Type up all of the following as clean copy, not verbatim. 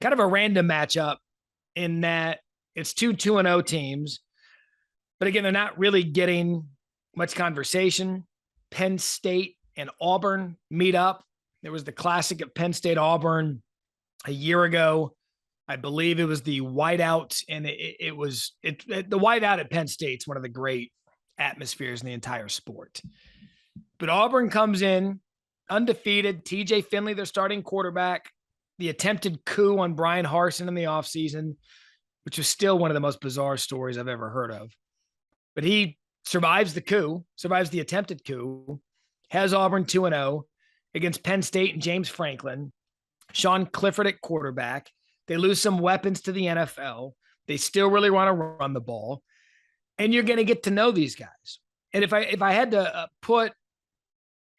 kind of a random matchup in that it's two 2-0 teams. But again, they're not really getting much conversation. Penn State and Auburn meet up. There was the classic at Penn State Auburn a year ago. I believe it was the whiteout, and the whiteout at Penn State's one of the great atmospheres in the entire sport. But Auburn comes in undefeated. TJ Finley, their starting quarterback. The attempted coup on Bryan Harsin in the offseason, which was still one of the most bizarre stories I've ever heard of. But he survives the coup, survives the attempted coup, has Auburn 2-0 against Penn State and James Franklin. Sean Clifford at quarterback. They lose some weapons to the NFL. They still really want to run the ball. And you're going to get to know these guys. And if I had to put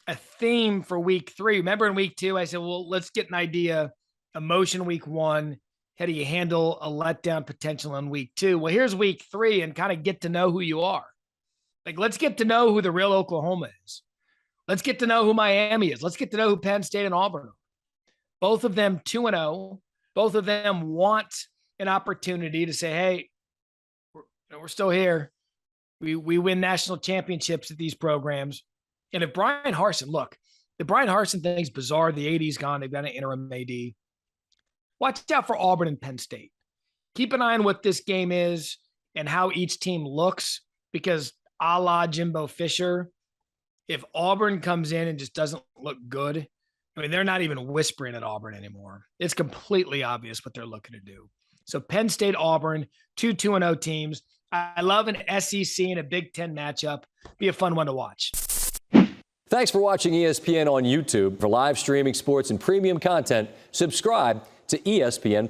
a theme for week 3, remember in week 2, I said, well, let's get an idea. Emotion week 1. How do you handle a letdown potential in week 2? Well, here's week 3 and kind of get to know who you are. Like, let's get to know who the real Oklahoma is. Let's get to know who Miami is. Let's get to know who Penn State and Auburn are. Both of them 2-0. Both of them want an opportunity to say, hey, we're still here. We win national championships at these programs. And if Bryan Harsin, look, the Bryan Harsin thing's bizarre. The AD's gone. They've got an interim AD. Watch out for Auburn and Penn State. Keep an eye on what this game is and how each team looks, because a la Jimbo Fisher, if Auburn comes in and just doesn't look good, I mean, they're not even whispering at Auburn anymore. It's completely obvious what they're looking to do. So Penn State, Auburn, 2-0 teams. I love an SEC and a Big Ten matchup. Be a fun one to watch. Thanks for watching ESPN on YouTube. For live streaming sports and premium content, subscribe to ESPN+.